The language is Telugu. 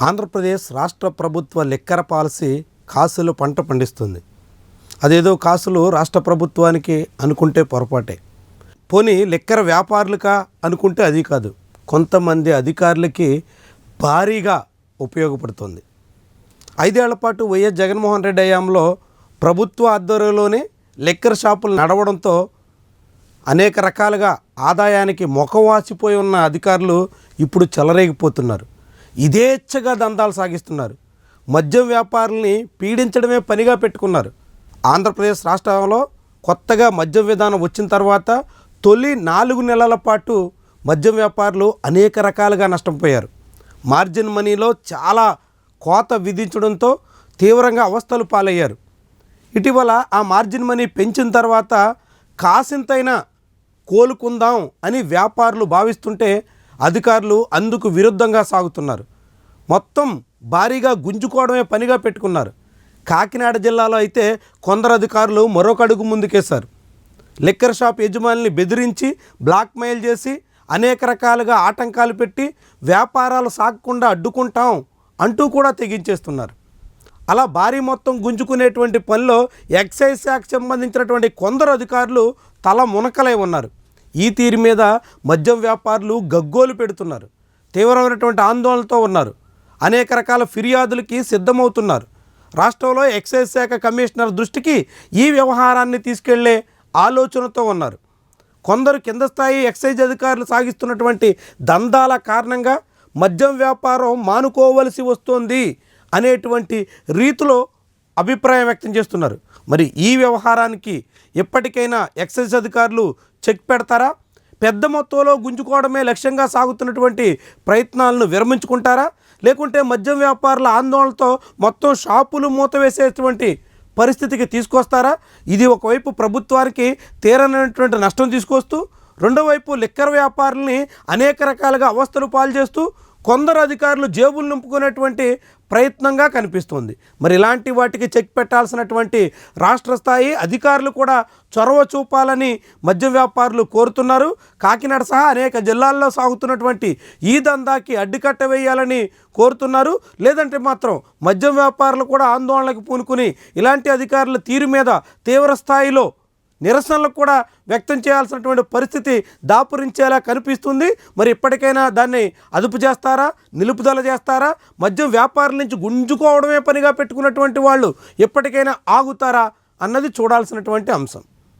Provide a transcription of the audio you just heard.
ఆంధ్రప్రదేశ్ రాష్ట్ర ప్రభుత్వ లిక్కర్ పాలసీ కాసులు పంట పండిస్తుంది. అదేదో కాసులు రాష్ట్ర ప్రభుత్వానికి అనుకుంటే పొరపాటే. పోనీ లిక్కర్ వ్యాపారులకా అనుకుంటే అది కాదు, కొంతమంది అధికారులకి భారీగా ఉపయోగపడుతుంది. 5 ఏళ్ల పాటు వైఎస్ జగన్మోహన్ రెడ్డి హయాంలో ప్రభుత్వ ఆధ్వర్యంలోనే లిక్కర్ షాపులు నడవడంతో అనేక రకాలుగా ఆదాయానికి మొఖవాసిపోయి ఉన్న అధికారులు ఇప్పుడు చెలరేగిపోతున్నారు. ఇదేచ్ఛగా దందాలు సాగిస్తున్నారు. మద్యం వ్యాపారుల్ని పీడించడమే పనిగా పెట్టుకున్నారు. ఆంధ్రప్రదేశ్ రాష్ట్రంలో కొత్తగా మద్యం విధానం వచ్చిన తర్వాత తొలి 4 నెలల పాటు మద్యం వ్యాపారులు అనేక రకాలుగా నష్టపోయారు. మార్జిన్ మనీలో చాలా కోత విధించడంతో తీవ్రంగా అవస్థలు పాలయ్యారు. ఇటీవల ఆ మార్జిన్ మనీ పెంచిన తర్వాత కాసింతైనా కోలుకుందాం అని వ్యాపారులు భావిస్తుంటే అధికారులు అందుకు విరుద్ధంగా సాగుతున్నారు. మొత్తం భారీగా గుంజుకోవడమే పనిగా పెట్టుకున్నారు. కాకినాడ జిల్లాలో అయితే కొందరు అధికారులు మరొక అడుగు ముందుకేశారు. లిక్కర్ షాప్ యజమానిని బెదిరించి బ్లాక్మెయిల్ చేసి అనేక రకాలుగా ఆటంకాలు పెట్టి వ్యాపారాలు సాగకుండా అడ్డుకుంటాం అంటూ కూడా తెగించేస్తున్నారు. అలా భారీ మొత్తం గుంజుకునేటువంటి పనిలో ఎక్సైజ్ శాఖకు సంబంధించినటువంటి కొందరు అధికారులు తల మునకలై ఉన్నారు. ఈ తీరు మీద మద్యం వ్యాపారులు గగ్గోలు పెడుతున్నారు. తీవ్రమైనటువంటి ఆందోళనతో ఉన్నారు. అనేక రకాల ఫిర్యాదులకి సిద్ధమవుతున్నారు. రాష్ట్రంలో ఎక్సైజ్ శాఖ కమిషనర్ దృష్టికి ఈ వ్యవహారాన్ని తీసుకెళ్లే ఆలోచనతో ఉన్నారు. కొందరు కింద స్థాయి ఎక్సైజ్ అధికారులు సాగిస్తున్నటువంటి దందాల కారణంగా మద్యం వ్యాపారం మానుకోవలసి వస్తోంది అనేటువంటి రీతిలో అభిప్రాయం వ్యక్తం చేస్తున్నారు. మరి ఈ వ్యవహారానికి ఎప్పటికైనా ఎక్సైజ్ అధికారులు చెక్ పెడతారా? పెద్ద మొత్తంలో గుంజుకోవడమే లక్ష్యంగా సాగుతున్నటువంటి ప్రయత్నాలను విరమించుకుంటారా? లేకుంటే మద్యం వ్యాపారుల ఆందోళనతో మొత్తం షాపులు మూతవేసేటువంటి పరిస్థితికి తీసుకొస్తారా? ఇది ఒకవైపు ప్రభుత్వానికి తీరనటువంటి నష్టం తీసుకొస్తూ, రెండో వైపు లిక్కర్ వ్యాపారుల్ని అనేక రకాలుగా అవస్థలు పాలు చేస్తూ కొందరు అధికారులు జేబులు నింపుకునేటువంటి ప్రయత్నంగా కనిపిస్తుంది. మరి ఇలాంటి వాటికి చెక్ పెట్టాల్సినటువంటి రాష్ట్ర స్థాయి అధికారులు కూడా చొరవ చూపాలని మద్యం వ్యాపారులు కోరుతున్నారు. కాకినాడ సహా అనేక జిల్లాల్లో సాగుతున్నటువంటి ఈ దందాకి అడ్డుకట్ట వేయాలని కోరుతున్నారు. లేదంటే మాత్రం మద్యం వ్యాపారులు కూడా ఆందోళనకు పూనుకుని ఇలాంటి అధికారుల తీరు మీద తీవ్ర స్థాయిలో నిరసనలు కూడా వ్యక్తం చేయాల్సినటువంటి పరిస్థితి దాపురించేలా కనిపిస్తుంది. మరి ఇప్పటికైనా దాన్ని అదుపు చేస్తారా, నిలుపుదల చేస్తారా? మద్యం వ్యాపారుల నుంచి గుంజుకోవడమే పనిగా పెట్టుకున్నటువంటి వాళ్ళు ఎప్పటికైనా ఆగుతారా అన్నది చూడాల్సినటువంటి అంశం.